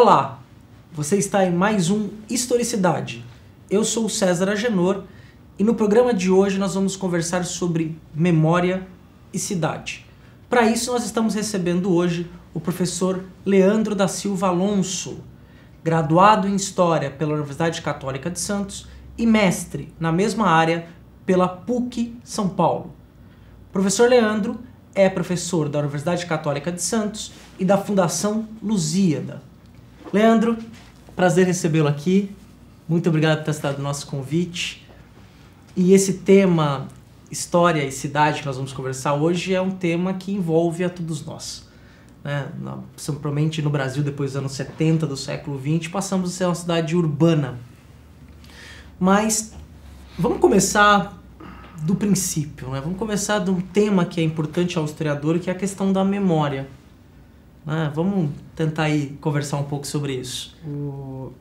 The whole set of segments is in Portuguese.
Olá, você está em mais um Historicidade. Eu sou o César Agenor e no programa de hoje nós vamos conversar sobre memória e cidade. Para isso nós estamos recebendo hoje o professor Leandro da Silva Alonso, graduado em História pela Universidade Católica de Santos e mestre na mesma área pela PUC São Paulo. O professor Leandro é professor da Universidade Católica de Santos e da Fundação Lusíada. Leandro, prazer recebê-lo aqui. Muito obrigado por ter aceitado o nosso convite. E esse tema, história e cidade, que nós vamos conversar hoje, é um tema que envolve a todos nós. Provavelmente no Brasil, depois dos anos 70 do século XX, passamos a ser uma cidade urbana. Mas vamos começar do princípio, né? Vamos começar de um tema que é importante ao historiador, que é a questão da memória. Vamos tentar aí conversar um pouco sobre isso.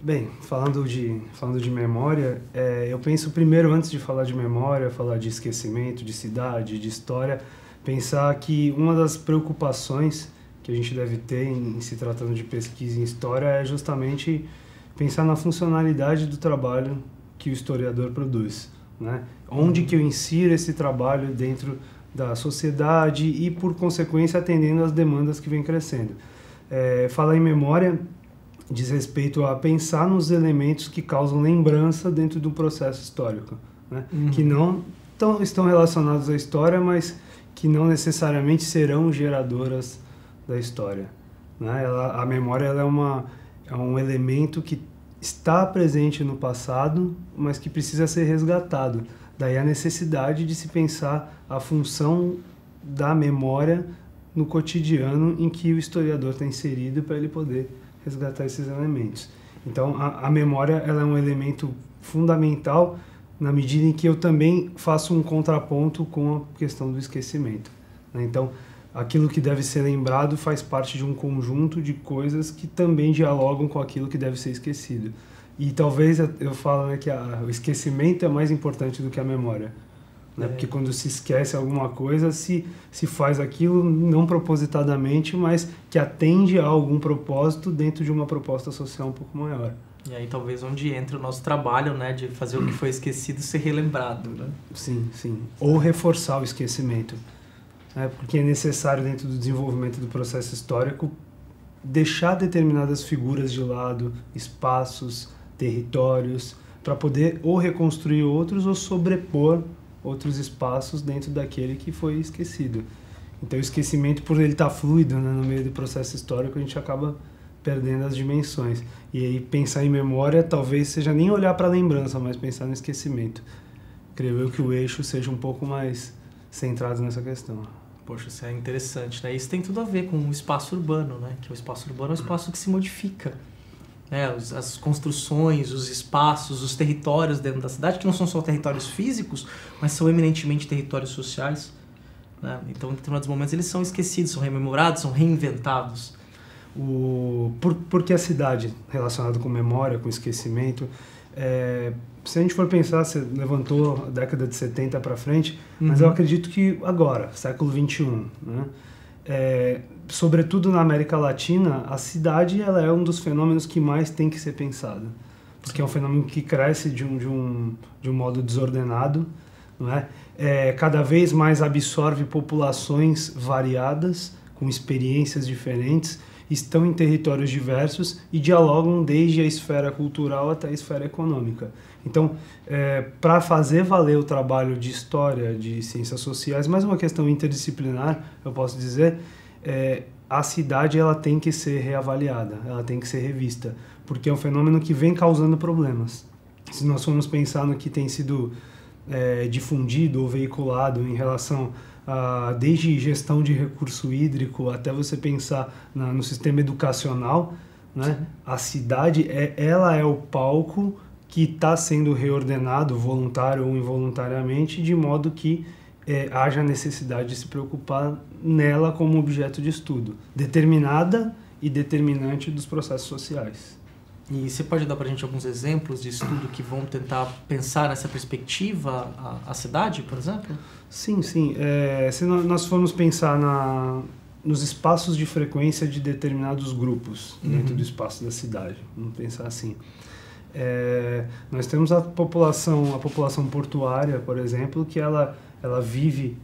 Bem, falando de memória, eu penso primeiro, antes de falar de memória, falar de esquecimento, de cidade, de história, pensar que uma das preocupações que a gente deve ter em se tratando de pesquisa em história é justamente pensar na funcionalidade do trabalho que o historiador produz, né? Onde que eu insiro esse trabalho dentro da sociedade e, por consequência, atendendo às demandas que vem crescendo. Falar em memória diz respeito a pensar nos elementos que causam lembrança dentro do processo histórico, né? Que não estão relacionados à história, mas que não necessariamente serão geradoras da história, né? A memória ela é um elemento que está presente no passado, mas que precisa ser resgatado. Daí a necessidade de se pensar a função da memória no cotidiano em que o historiador está inserido para ele poder resgatar esses elementos. Então, a memória ela é um elemento fundamental na medida em que eu também faço um contraponto com a questão do esquecimento, né? Então, aquilo que deve ser lembrado faz parte de um conjunto de coisas que também dialogam com aquilo que deve ser esquecido. E talvez eu falo, né, que o esquecimento é mais importante do que a memória, né? Porque quando se esquece alguma coisa, se faz aquilo não propositadamente, mas que atende a algum propósito dentro de uma proposta social um pouco maior. E aí talvez onde entra o nosso trabalho, né, de fazer o que foi esquecido ser relembrado, né? Sim, sim. Ou reforçar o esquecimento, né? Porque é necessário, dentro do desenvolvimento do processo histórico, deixar determinadas figuras de lado, espaços, territórios, para poder ou reconstruir outros ou sobrepor outros espaços dentro daquele que foi esquecido. Então o esquecimento, por ele estar fluido, né, no meio do processo histórico, a gente acaba perdendo as dimensões. E aí pensar em memória talvez seja nem olhar para a lembrança, mas pensar no esquecimento. Creio eu que o eixo seja um pouco mais centrado nessa questão. Poxa, isso é interessante, né? Isso tem tudo a ver com o espaço urbano, né? Que o espaço urbano é um espaço que se modifica. As construções, os espaços, os territórios dentro da cidade, que não são só territórios físicos, mas são eminentemente territórios sociais, né? Então, em determinados momentos, eles são esquecidos, são rememorados, são reinventados. Por que a cidade relacionada com memória, com esquecimento? Se a gente for pensar, você levantou a década de 70 para frente, mas eu acredito que agora, século XXI, né? Sobretudo na América Latina, a cidade ela é um dos fenômenos que mais tem que ser pensado, porque é um fenômeno que cresce de um modo desordenado, não é? Cada vez mais absorve populações variadas, com experiências diferentes, estão em territórios diversos e dialogam desde a esfera cultural até a esfera econômica. Então, para fazer valer o trabalho de história, de ciências sociais, mais uma questão interdisciplinar, eu posso dizer, a cidade ela tem que ser reavaliada, ela tem que ser revista, porque é um fenômeno que vem causando problemas. Se nós formos pensar no que tem sido difundido ou veiculado em relação desde gestão de recurso hídrico até você pensar no sistema educacional, né? A cidade ela é o palco que está sendo reordenado, voluntário ou involuntariamente, de modo que haja necessidade de se preocupar nela como objeto de estudo, determinada e determinante dos processos sociais. E você pode dar para a gente alguns exemplos de estudo que vão tentar pensar nessa perspectiva a cidade, por exemplo? Sim, sim. Se nós formos pensar nos espaços de frequência de determinados grupos dentro do espaço da cidade. Vamos pensar assim. Nós temos a população portuária, por exemplo, que ela vive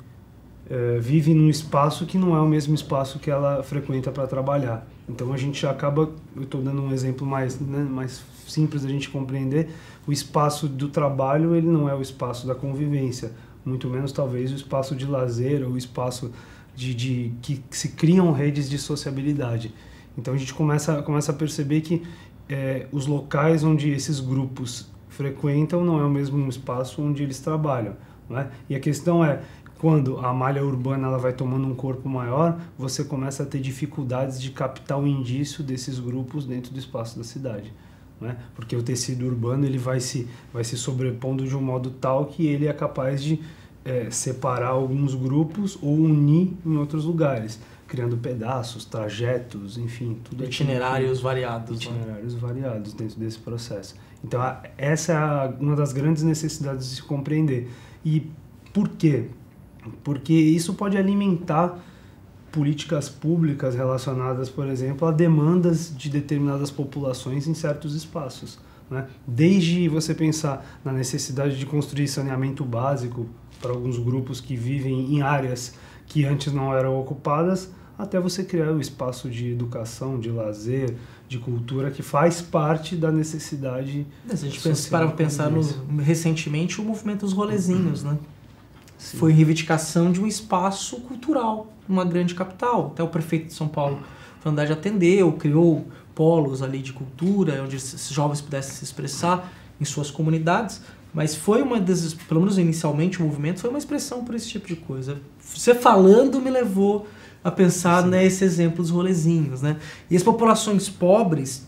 num espaço que não é o mesmo espaço que ela frequenta para trabalhar. Então a gente acaba, eu estou dando um exemplo mais simples da gente compreender, o espaço do trabalho ele não é o espaço da convivência, muito menos talvez o espaço de lazer ou o espaço que se criam redes de sociabilidade. Então a gente começa a perceber que os locais onde esses grupos frequentam não é o mesmo espaço onde eles trabalham, não é? E a questão é, quando a malha urbana ela vai tomando um corpo maior, você começa a ter dificuldades de captar o indício desses grupos dentro do espaço da cidade, não é? Porque o tecido urbano ele vai se sobrepondo de um modo tal que ele é capaz de separar alguns grupos ou unir em outros lugares, criando pedaços, trajetos, enfim, tudo itinerários variados. Itinerários variados dentro desse processo. Então, essa é uma das grandes necessidades de se compreender. E por quê? Porque isso pode alimentar políticas públicas relacionadas, por exemplo, a demandas de determinadas populações em certos espaços, né? Desde você pensar na necessidade de construir saneamento básico para alguns grupos que vivem em áreas que antes não eram ocupadas, até você criar o espaço de educação, de lazer, de cultura, que faz parte da necessidade. Se a gente para pensar recentemente o movimento dos rolezinhos, né? Sim. Foi reivindicação de um espaço cultural numa grande capital. Até o prefeito de São Paulo foi andar de atendeu, criou polos ali de cultura, onde esses jovens pudessem se expressar em suas comunidades. Mas foi pelo menos inicialmente, o movimento foi uma expressão por esse tipo de coisa. Você falando me levou a pensar nesse exemplo dos rolezinhos, né? E as populações pobres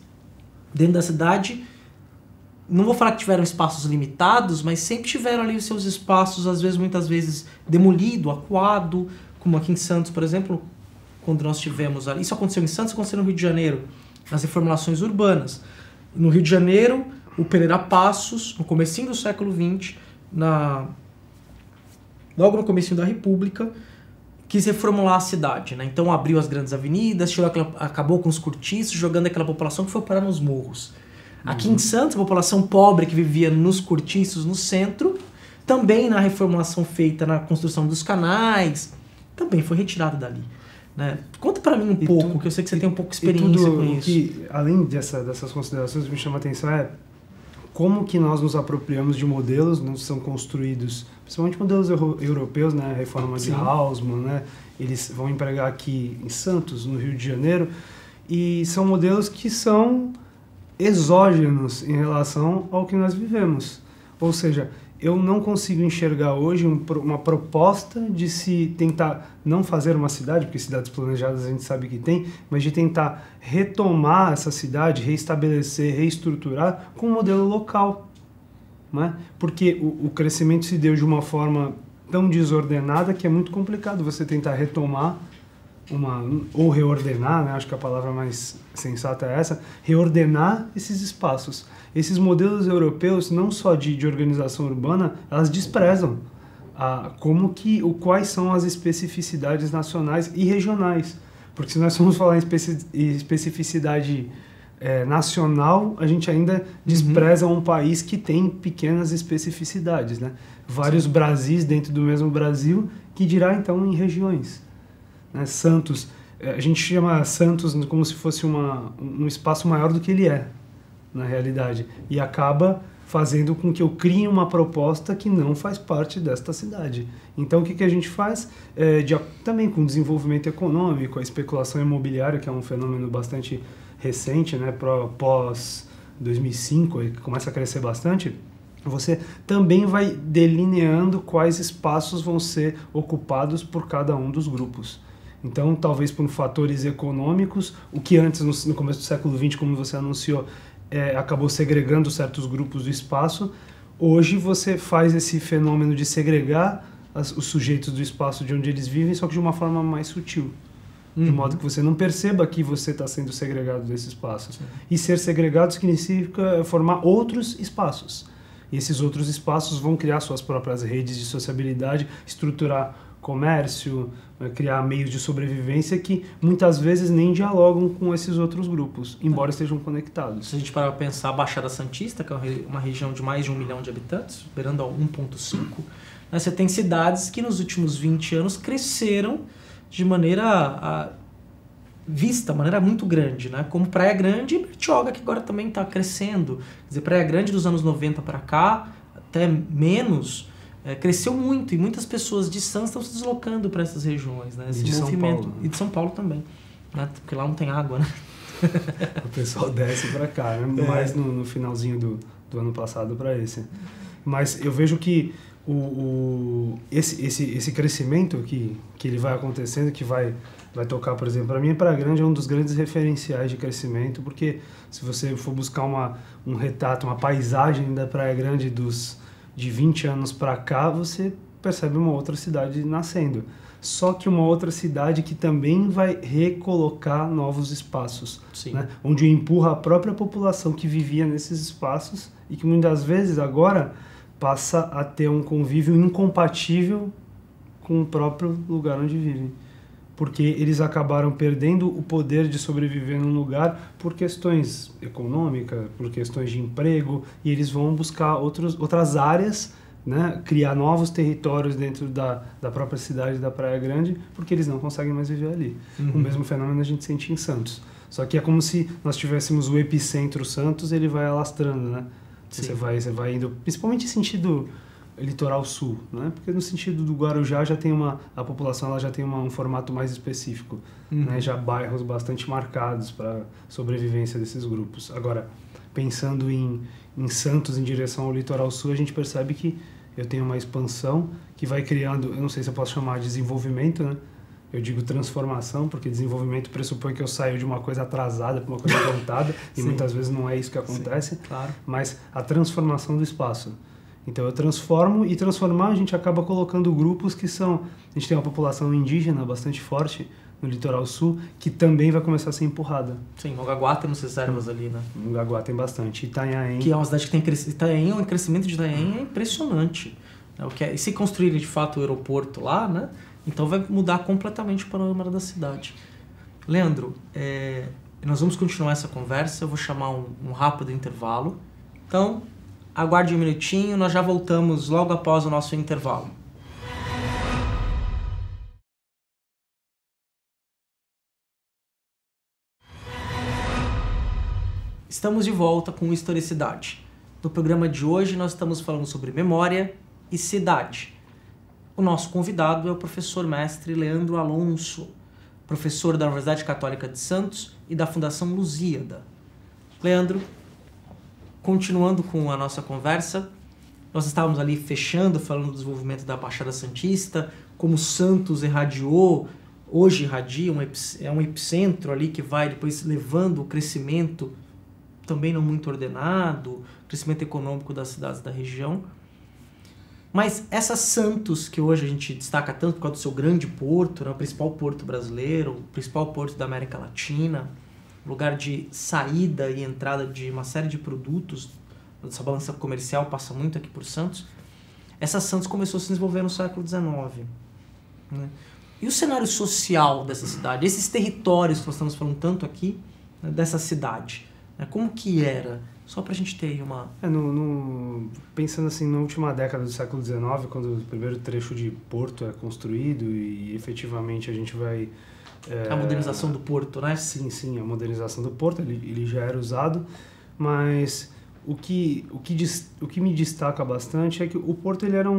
dentro da cidade, não vou falar que tiveram espaços limitados, mas sempre tiveram ali os seus espaços, muitas vezes demolido, acuado, como aqui em Santos, por exemplo, quando nós tivemos ali. Isso aconteceu em Santos, aconteceu no Rio de Janeiro, nas reformulações urbanas. No Rio de Janeiro, o Pereira Passos, no comecinho do século XX, logo no comecinho da República, quis reformular a cidade, né? Então abriu as grandes avenidas, acabou com os cortiços, jogando aquela população que foi parar nos morros. Aqui em Santos, a população pobre que vivia nos cortiços, no centro, também na reformulação feita na construção dos canais, também foi retirada dali, né? Conta para mim um pouco, que eu sei que você tem um pouco de experiência com isso. Que, além dessas considerações, me chama a atenção como que nós nos apropriamos de modelos que são construídos, principalmente modelos europeus, né? A reforma de Haussmann, né? Eles vão empregar aqui em Santos, no Rio de Janeiro, e são modelos que são exógenos em relação ao que nós vivemos. Ou seja, eu não consigo enxergar hoje uma proposta de se tentar não fazer uma cidade, porque cidades planejadas a gente sabe que tem, mas de tentar retomar essa cidade, reestabelecer, reestruturar com um modelo local, né? Porque o crescimento se deu de uma forma tão desordenada que é muito complicado você tentar retomar ou reordenar, né? Acho que a palavra mais sensata é essa, reordenar esses espaços. Esses modelos europeus, não só de organização urbana, elas desprezam quais são as especificidades nacionais e regionais. Porque se nós formos falar em especificidade nacional, a gente ainda despreza um país que tem pequenas especificidades, né? Vários Brasis dentro do mesmo Brasil, que dirá então em regiões. Santos, a gente chama Santos como se fosse um espaço maior do que ele é, na realidade, e acaba fazendo com que eu crie uma proposta que não faz parte desta cidade. Então, o que a gente faz? Também com o desenvolvimento econômico, a especulação imobiliária, que é um fenômeno bastante recente, né, pós 2005, que começa a crescer bastante, você também vai delineando quais espaços vão ser ocupados por cada um dos grupos. Então, talvez por fatores econômicos, o que antes, no começo do século XX, como você anunciou, acabou segregando certos grupos do espaço, hoje você faz esse fenômeno de segregar os sujeitos do espaço de onde eles vivem, só que de uma forma mais sutil. De modo que você não perceba que você está sendo segregado desse espaço. Sim. E ser segregado significa formar outros espaços. E esses outros espaços vão criar suas próprias redes de sociabilidade, estruturar comércio, criar meios de sobrevivência que muitas vezes nem dialogam com esses outros grupos, embora estejam conectados. Se a gente parar para pensar, a Baixada Santista, que é uma região de mais de 1 milhão de habitantes, beirando a 1,5, né, você tem cidades que nos últimos 20 anos cresceram de maneira maneira muito grande, né? Como Praia Grande e Bertioga, que agora também está crescendo. Quer dizer, Praia Grande dos anos 90 para cá, até menos, cresceu muito e muitas pessoas de Santos estão se deslocando para essas regiões, né? Esse movimento. São Paulo, né? E de São Paulo também, né? Porque lá não tem água, né? O pessoal desce para cá, né? Mais no finalzinho do ano passado para esse. Mas eu vejo que esse crescimento que ele vai acontecendo, que vai tocar, por exemplo, para mim, Praia Grande é um dos grandes referenciais de crescimento, porque se você for buscar um retrato, uma paisagem da Praia Grande de 20 anos para cá, você percebe uma outra cidade nascendo. Só que uma outra cidade que também vai recolocar novos espaços, né? Onde empurra a própria população que vivia nesses espaços e que muitas vezes agora passa a ter um convívio incompatível com o próprio lugar onde vivem. Porque eles acabaram perdendo o poder de sobreviver num lugar por questões econômicas, por questões de emprego, e eles vão buscar outras áreas, né, criar novos territórios dentro da própria cidade da Praia Grande, porque eles não conseguem mais viver ali. O mesmo fenômeno a gente sente em Santos. Só que é como se nós tivéssemos o epicentro Santos, ele vai alastrando, né? Você vai indo, principalmente em sentido litoral sul, né? Porque no sentido do Guarujá a população ela já tem um formato mais específico, né? Já bairros bastante marcados para sobrevivência desses grupos. Agora, pensando em Santos em direção ao litoral sul, a gente percebe que eu tenho uma expansão que vai criando, eu não sei se eu posso chamar de desenvolvimento, né? Eu digo transformação, porque desenvolvimento pressupõe que eu saio de uma coisa atrasada para uma coisa adiantada, e muitas vezes não é isso que acontece. Sim, claro. Mas a transformação do espaço. Então eu transformo, e transformar a gente acaba colocando grupos que são... A gente tem uma população indígena bastante forte no litoral sul, que também vai começar a ser empurrada. Sim, Mongaguá temos reservas ali, né? Mongaguá tem bastante. Itanhaém... Que é uma cidade que tem crescido. Itanhaém, o crescimento de Itanhaém é impressionante. E se construírem de fato o aeroporto lá, né? Então vai mudar completamente o panorama da cidade. Leandro, nós vamos continuar essa conversa, eu vou chamar um rápido intervalo. Então, aguarde um minutinho, nós já voltamos logo após o nosso intervalo. Estamos de volta com Historicidade. No programa de hoje nós estamos falando sobre memória e cidade. O nosso convidado é o professor mestre Leandro Alonso, professor da Universidade Católica de Santos e da Fundação Lusíada. Leandro, continuando com a nossa conversa, nós estávamos ali fechando, falando do desenvolvimento da Baixada Santista, como Santos hoje irradia, é um epicentro ali que vai depois levando o crescimento também não muito ordenado, crescimento econômico das cidades da região. Mas essa Santos, que hoje a gente destaca tanto por causa do seu grande porto, né, o principal porto brasileiro, o principal porto da América Latina, lugar de saída e entrada de uma série de produtos, essa balança comercial passa muito aqui por Santos. Essa Santos começou a se desenvolver no século XIX. Né? E o cenário social dessa cidade, esses territórios que nós estamos falando tanto aqui, né, dessa cidade, né, como que era? Só para a gente ter uma... Pensando assim, na última década do século XIX, quando o primeiro trecho de porto é construído e efetivamente a gente vai... A modernização do porto, né? Sim, a modernização do porto, ele já era usado, mas o que me destaca bastante é que o porto ele era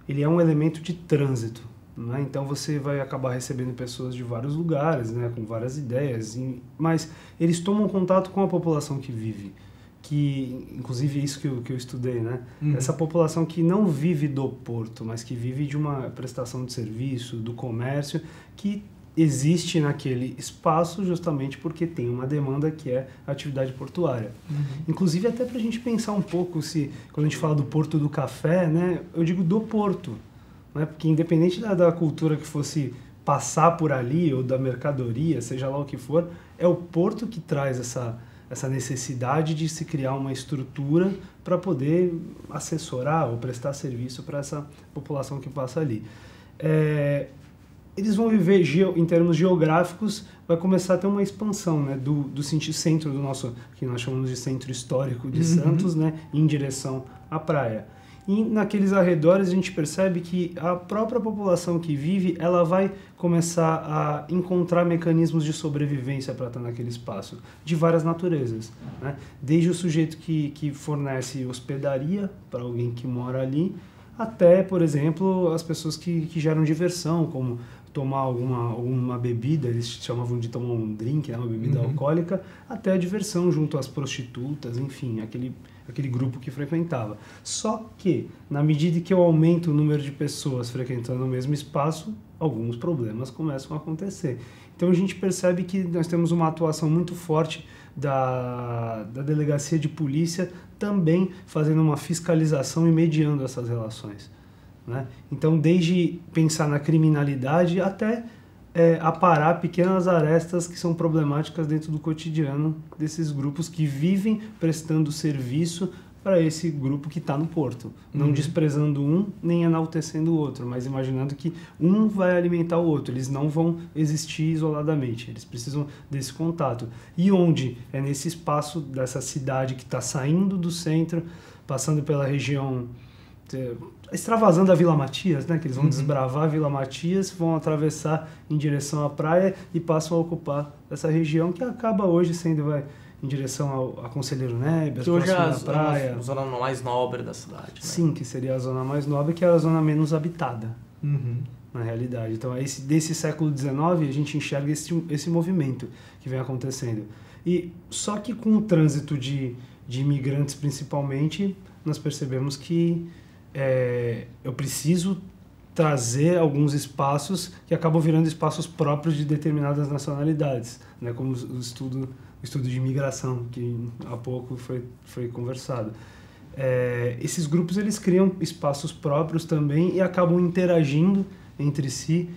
ele é um elemento de trânsito, né? Então você vai acabar recebendo pessoas de vários lugares, né, com várias ideias, mas eles tomam contato com a população que vive, que inclusive é isso que eu estudei, né? Essa população que não vive do porto, mas que vive de uma prestação de serviço, do comércio, que existe naquele espaço justamente porque tem uma demanda que é a atividade portuária. Inclusive até para a gente pensar um pouco, quando a gente fala do Porto do Café, né, eu digo do porto, né, porque independente da cultura que fosse passar por ali ou da mercadoria, seja lá o que for, é o porto que traz essa necessidade de se criar uma estrutura para poder assessorar ou prestar serviço para essa população que passa ali. eles vão viver, em termos geográficos, vai começar a ter uma expansão, né, do centro do nosso, que nós chamamos de centro histórico de Santos, né, em direção à praia. E naqueles arredores a gente percebe que a própria população que vive, ela vai começar a encontrar mecanismos de sobrevivência para estar naquele espaço, de várias naturezas, né? Desde o sujeito que fornece hospedaria para alguém que mora ali, até, por exemplo, as pessoas que geram diversão, como tomar alguma bebida, eles chamavam de tomar um drink, né, uma bebida alcoólica, até a diversão junto às prostitutas, enfim, aquele grupo que frequentava. Só que, na medida que eu aumento o número de pessoas frequentando o mesmo espaço, alguns problemas começam a acontecer. Então a gente percebe que nós temos uma atuação muito forte da delegacia de polícia também fazendo uma fiscalização e mediando essas relações, né? Então, desde pensar na criminalidade até aparar pequenas arestas que são problemáticas dentro do cotidiano desses grupos que vivem prestando serviço para esse grupo que está no porto. Não desprezando um, nem enaltecendo o outro, mas imaginando que um vai alimentar o outro. Eles não vão existir isoladamente, eles precisam desse contato. E onde? É nesse espaço dessa cidade que está saindo do centro, passando pela região, extravasando a Vila Matias, né? Que eles vão desbravar a Vila Matias, vão atravessar em direção à praia e passam a ocupar essa região que acaba hoje sendo... em direção a Conselheiro Neves, que hoje é a praia. A zona mais nobre da cidade. Né? Sim, que seria a zona mais nobre, que é a zona menos habitada, na realidade. Então, desse século XIX, a gente enxerga esse movimento que vem acontecendo. E só que com o trânsito de imigrantes, principalmente, nós percebemos que eu preciso trazer alguns espaços que acabam virando espaços próprios de determinadas nacionalidades, né? Como o estudo de imigração, que há pouco foi conversado. Esses grupos eles criam espaços próprios também e acabam interagindo entre si,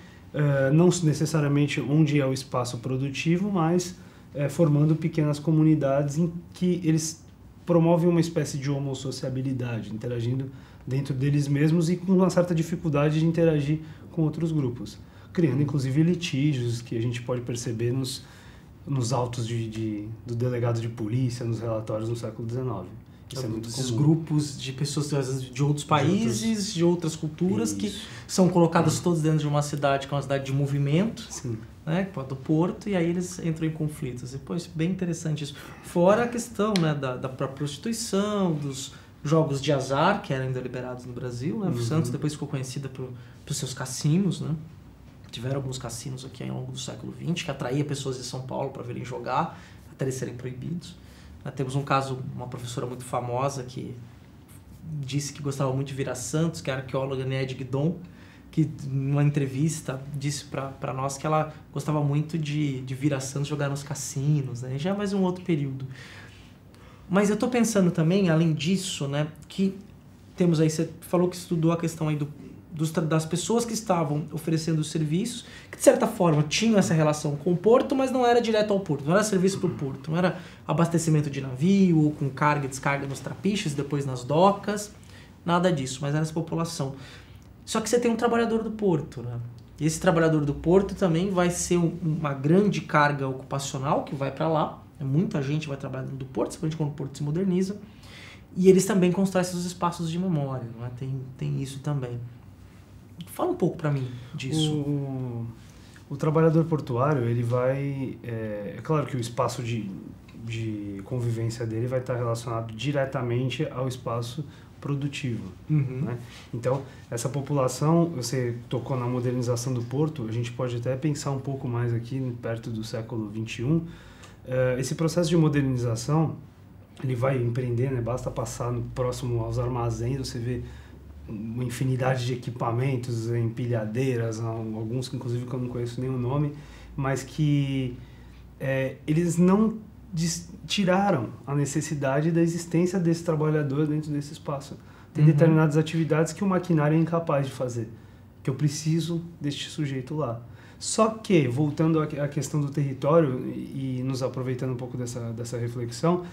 não necessariamente onde é o espaço produtivo, mas formando pequenas comunidades em que eles promovem uma espécie de homossociabilidade, interagindo dentro deles mesmos e com uma certa dificuldade de interagir com outros grupos, criando inclusive litígios que a gente pode perceber nos autos do delegado de polícia, nos relatórios do século XIX. Isso é muito Esses comum. Grupos de pessoas de outros países, de outras culturas, Isso. que são colocadas todos dentro de uma cidade que é uma cidade de movimento, Sim. né, do porto, e aí eles entram em conflitos. E, pô, isso é bem interessante isso. Fora a questão, né, da própria prostituição, dos jogos de azar, que eram ainda liberados no Brasil, né? Santos depois ficou conhecida pelos seus cassinos, né? Tiveram alguns cassinos aqui ao longo do século XX que atraía pessoas de São Paulo para virem jogar, até eles serem proibidos. Temos um caso, uma professora muito famosa que disse que gostava muito de vir a Santos, que é a arqueóloga Néide Guidon, que numa entrevista disse para nós que ela gostava muito de vir a Santos jogar nos cassinos, né? Já é mais um outro período. Mas eu estou pensando também, além disso, né, que temos aí, você falou que estudou a questão aí das pessoas que estavam oferecendo os serviços, que de certa forma tinham essa relação com o porto, mas não era direto ao porto, não era serviço para o porto, não era abastecimento de navio, ou com carga e descarga nos trapiches, depois nas docas, nada disso, mas era essa população. Só que você tem um trabalhador do porto, né? E esse trabalhador do porto também vai ser uma grande carga ocupacional que vai para lá, muita gente vai trabalhar do porto, principalmente quando o porto se moderniza, e eles também constroem seus espaços de memória, não é? Tem isso também. Fala um pouco para mim disso. O trabalhador portuário, ele vai... É claro que o espaço de convivência dele vai estar relacionado diretamente ao espaço produtivo. Né? Então, essa população, você tocou na modernização do porto, a gente pode até pensar um pouco mais aqui, perto do século XXI. Esse processo de modernização, ele vai empreender, né? Basta passar próximo aos armazéns, você vê uma infinidade de equipamentos, empilhadeiras, alguns que inclusive que eu não conheço nem o nome, mas que eles não tiraram a necessidade da existência desse trabalhador dentro desse espaço. Tem determinadas atividades que o maquinário é incapaz de fazer, que eu preciso deste sujeito lá. Só que, voltando à questão do território e nos aproveitando um pouco dessa reflexão,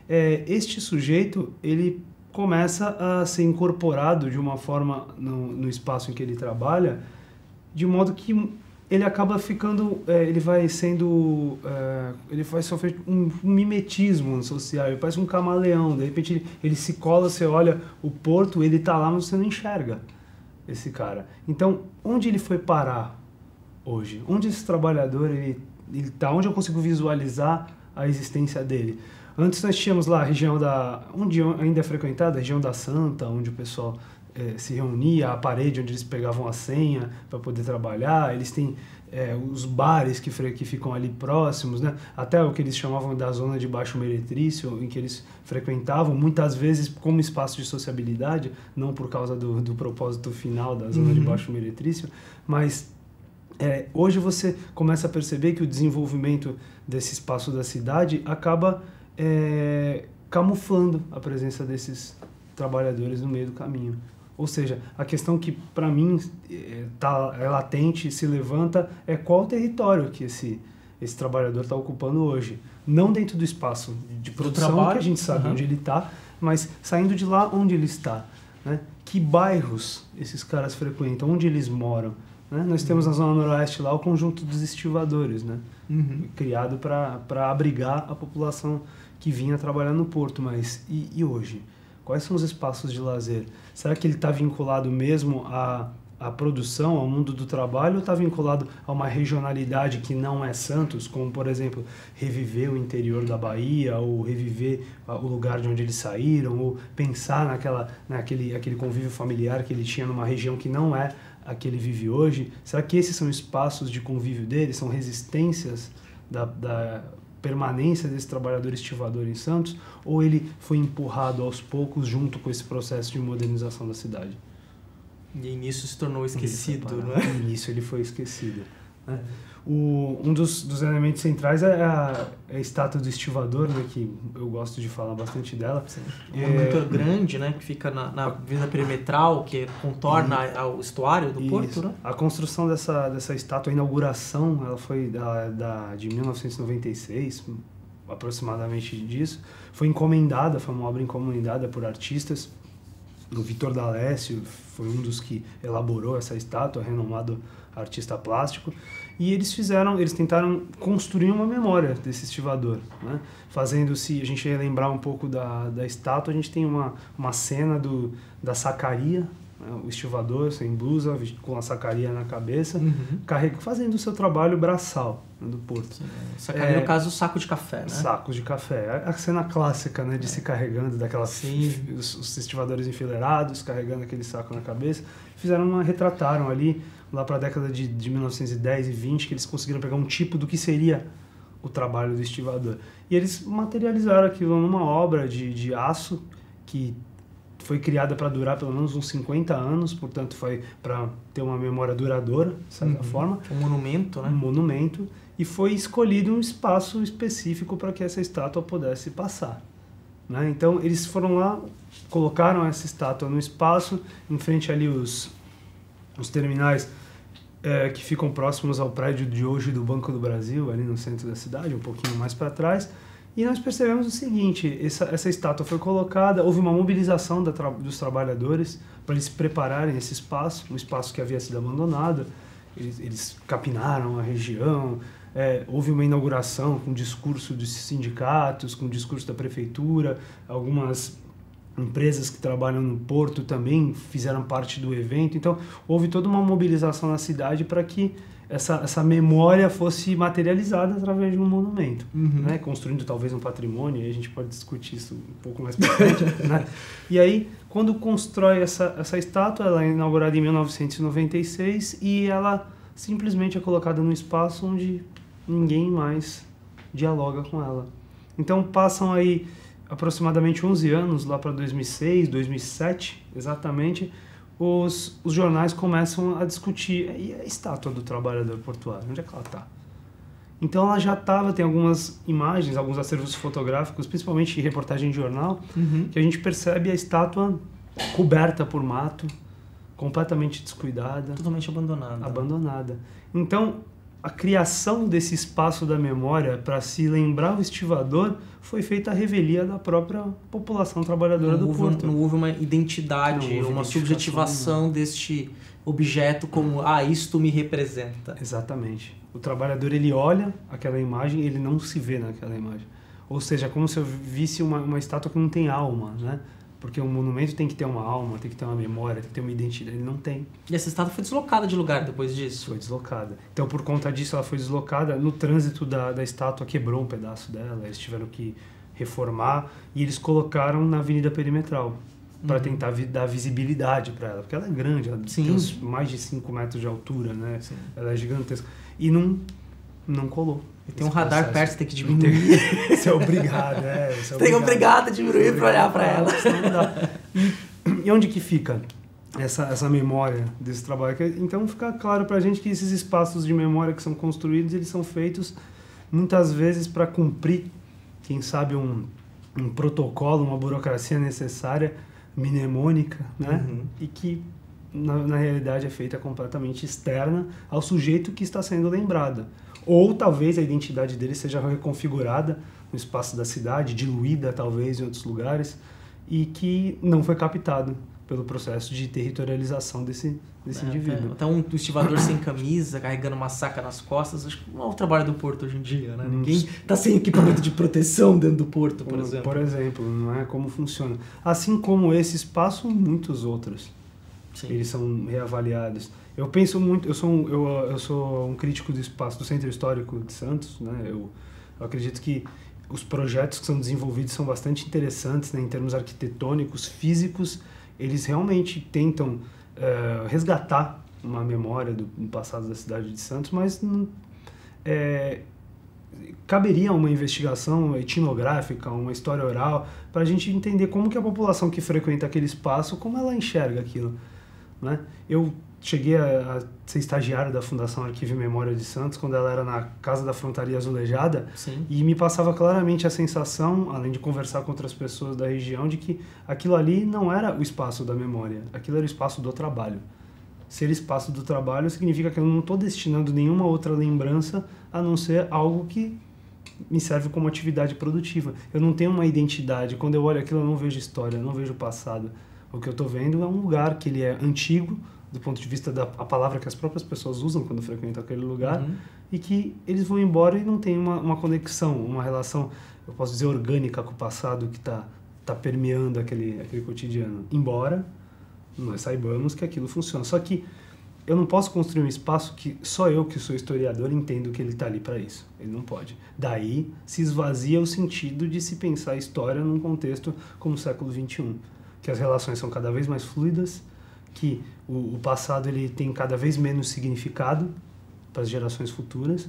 este sujeito, ele começa a ser incorporado de uma forma no espaço em que ele trabalha, de modo que ele acaba ficando, ele vai sendo, ele vai sofrer um mimetismo social, ele parece um camaleão, de repente ele se cola, você olha o porto, ele está lá, mas você não enxerga esse cara. Então, onde ele foi parar hoje? Onde esse trabalhador, ele está? Onde eu consigo visualizar a existência dele? Antes nós tínhamos lá a região onde ainda é frequentada, a região da Santa, onde o pessoal se reunia, a parede onde eles pegavam a senha para poder trabalhar, eles têm os bares que ficam ali próximos, né? Até o que eles chamavam da zona de baixo meretrício, em que eles frequentavam, muitas vezes como espaço de sociabilidade, não por causa do propósito final da zona de baixo meretrício, mas hoje você começa a perceber que o desenvolvimento desse espaço da cidade acaba camuflando a presença desses trabalhadores no meio do caminho. Ou seja, a questão que, para mim, é latente, se levanta, é qual o território que esse trabalhador está ocupando hoje. Não dentro do espaço de produção, que a gente sabe onde ele está, mas saindo de lá onde ele está. Né? Que bairros esses caras frequentam, onde eles moram. Né? Nós temos na Zona Noroeste lá o conjunto dos estivadores, né? Criado para abrigar a população que vinha trabalhar no porto. Mas e hoje? Quais são os espaços de lazer? Será que ele está vinculado mesmo à produção, ao mundo do trabalho, ou está vinculado a uma regionalidade que não é Santos, como, por exemplo, reviver o interior da Bahia, ou reviver o lugar de onde eles saíram, ou pensar naquele convívio familiar que ele tinha numa região que não é a que ele vive hoje? Será que esses são espaços de convívio dele, são resistências da permanência desse trabalhador estivador em Santos, ou ele foi empurrado aos poucos junto com esse processo de modernização da cidade? E nisso se tornou esquecido, né? E nisso ele foi esquecido. Né? Um dos elementos centrais é a estátua do estivador, né, que eu gosto de falar bastante dela. Um monumento grande, né, que fica na avenida perimetral, que contorna o estuário do porto, né? A construção dessa estátua, a inauguração, ela foi de 1996, aproximadamente disso. Foi uma obra encomendada por artistas. O Vitor D'Alessio foi um dos que elaborou essa estátua, renomado artista plástico, e eles tentaram construir uma memória desse estivador, né? Fazendo-se, a gente relembrar um pouco da estátua, a gente tem uma cena da sacaria, né? O estivador sem blusa, com a sacaria na cabeça, fazendo o seu trabalho braçal, né, do porto. Sacaria, no caso, saco de café, né? Sacos de café. A cena clássica, né, de se carregando, os estivadores enfileirados, carregando aquele saco na cabeça. Retrataram ali, lá para a década de 1910 e 20, que eles conseguiram pegar um tipo do que seria o trabalho do estivador. E eles materializaram aquilo numa obra de aço que foi criada para durar pelo menos uns 50 anos, portanto foi para ter uma memória duradoura, de certa forma. Um monumento, né? Um monumento. E foi escolhido um espaço específico para que essa estátua pudesse passar. Né? Então eles foram lá, colocaram essa estátua no espaço, em frente ali os terminais que ficam próximos ao prédio de hoje do Banco do Brasil, ali no centro da cidade, um pouquinho mais para trás. E nós percebemos o seguinte, essa estátua foi colocada, houve uma mobilização dos trabalhadores para eles prepararem esse espaço, um espaço que havia sido abandonado. Eles capinaram a região, houve uma inauguração com discurso dos sindicatos, com discurso da prefeitura, algumas empresas que trabalham no porto também fizeram parte do evento. Então, houve toda uma mobilização na cidade para que essa memória fosse materializada através de um monumento, né? Construindo talvez um patrimônio, e a gente pode discutir isso um pouco mais para frente. Né? E aí, quando constrói essa estátua, ela é inaugurada em 1996 e ela simplesmente é colocada num espaço onde ninguém mais dialoga com ela. Então passam aí aproximadamente 11 anos, lá para 2006, 2007, exatamente, os jornais começam a discutir, e a estátua do trabalhador portuário, onde é que ela está? Então ela já estava, tem algumas imagens, alguns acervos fotográficos, principalmente em reportagem de jornal, que a gente percebe a estátua coberta por mato, completamente descuidada. Totalmente Abandonada. Então, a criação desse espaço da memória para se lembrar o estivador foi feita à revelia da própria população trabalhadora do porto. Não houve uma identidade, uma subjetivação deste objeto como, isto me representa. Exatamente. O trabalhador, ele olha aquela imagem e ele não se vê naquela imagem. Ou seja, é como se eu visse uma estátua que não tem alma, né? Porque um monumento tem que ter uma alma, tem que ter uma memória, tem que ter uma identidade. Ele não tem. E essa estátua foi deslocada de lugar depois disso? Foi deslocada. Então, por conta disso, ela foi deslocada. No trânsito da estátua, quebrou um pedaço dela. Eles tiveram que reformar e eles colocaram na Avenida Perimetral para tentar dar visibilidade para ela. Porque ela é grande, ela tem mais de 5 metros de altura, né? Sim. Ela é gigantesca. E não colou. E tem um radar perto, você tem que diminuir. Você é obrigado, Tem obrigado a diminuir para olhar para ela. Não dá. E onde que fica essa memória desse trabalho? Então fica claro para a gente que esses espaços de memória que são construídos, eles são feitos muitas vezes para cumprir, quem sabe, um protocolo, uma burocracia necessária, mnemônica, né? E que na realidade é feita completamente externa ao sujeito que está sendo lembrado. Ou talvez a identidade dele seja reconfigurada no espaço da cidade, diluída talvez em outros lugares, e que não foi captado pelo processo de territorialização desse indivíduo. Até um estivador sem camisa, carregando uma saca nas costas, acho que não é o trabalho do porto hoje em dia, né? Ninguém está sem equipamento de proteção dentro do porto, por exemplo. Por exemplo, não é como funciona. Assim como esse espaço, muitos outros. Sim. Eles são reavaliados. Eu penso muito, eu sou um crítico do espaço do Centro Histórico de Santos, né? Eu acredito que os projetos que são desenvolvidos são bastante interessantes, né? Em termos arquitetônicos, físicos, eles realmente tentam resgatar uma memória do passado da cidade de Santos, mas caberia uma investigação etnográfica, uma história oral, para a gente entender como que a população que frequenta aquele espaço, como ela enxerga aquilo, né? Eu cheguei a ser estagiário da Fundação Arquivo e Memória de Santos, quando ela era na Casa da Frontaria Azulejada. Sim. E me passava claramente a sensação, além de conversar com outras pessoas da região, de que aquilo ali não era o espaço da memória, aquilo era o espaço do trabalho. Ser espaço do trabalho significa que eu não estou destinando nenhuma outra lembrança a não ser algo que me serve como atividade produtiva. Eu não tenho uma identidade. Quando eu olho aquilo, eu não vejo história, eu não vejo passado. O que eu estou vendo é um lugar que ele é antigo, do ponto de vista da palavra que as próprias pessoas usam quando frequentam aquele lugar, e que eles vão embora e não tem uma conexão, uma relação, eu posso dizer, orgânica com o passado que está permeando aquele cotidiano. Embora nós saibamos que aquilo funciona. Só que eu não posso construir um espaço que só eu, que sou historiador, entendo que ele está ali para isso. Ele não pode. Daí se esvazia o sentido de se pensar a história num contexto como o século XXI, que as relações são cada vez mais fluidas, que o passado ele tem cada vez menos significado para as gerações futuras,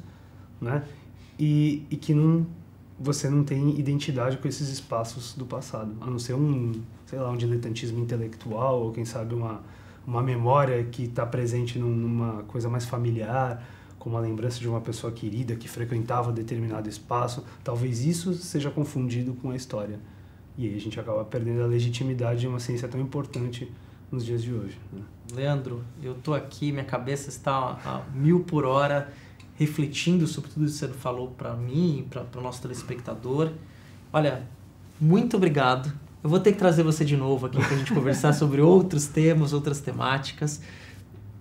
né? E que você não tem identidade com esses espaços do passado, a não ser um diletantismo intelectual, ou quem sabe uma memória que está presente numa coisa mais familiar, como a lembrança de uma pessoa querida que frequentava determinado espaço. Talvez isso seja confundido com a história. E aí a gente acaba perdendo a legitimidade de uma ciência tão importante nos dias de hoje, né? Leandro, eu tô aqui, minha cabeça está a 1000 por hora, refletindo sobre tudo isso que você falou para mim e para o nosso telespectador. Olha, muito obrigado. Eu vou ter que trazer você de novo aqui para a gente conversar sobre outros temas, outras temáticas.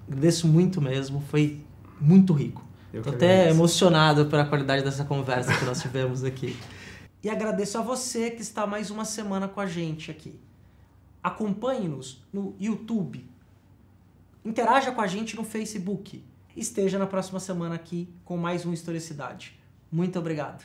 Agradeço muito mesmo, foi muito rico. Estou até emocionado pela qualidade dessa conversa que nós tivemos aqui. E agradeço a você que está mais uma semana com a gente aqui. Acompanhe-nos no YouTube. Interaja com a gente no Facebook. Esteja na próxima semana aqui com mais um Historicidade. Muito obrigado.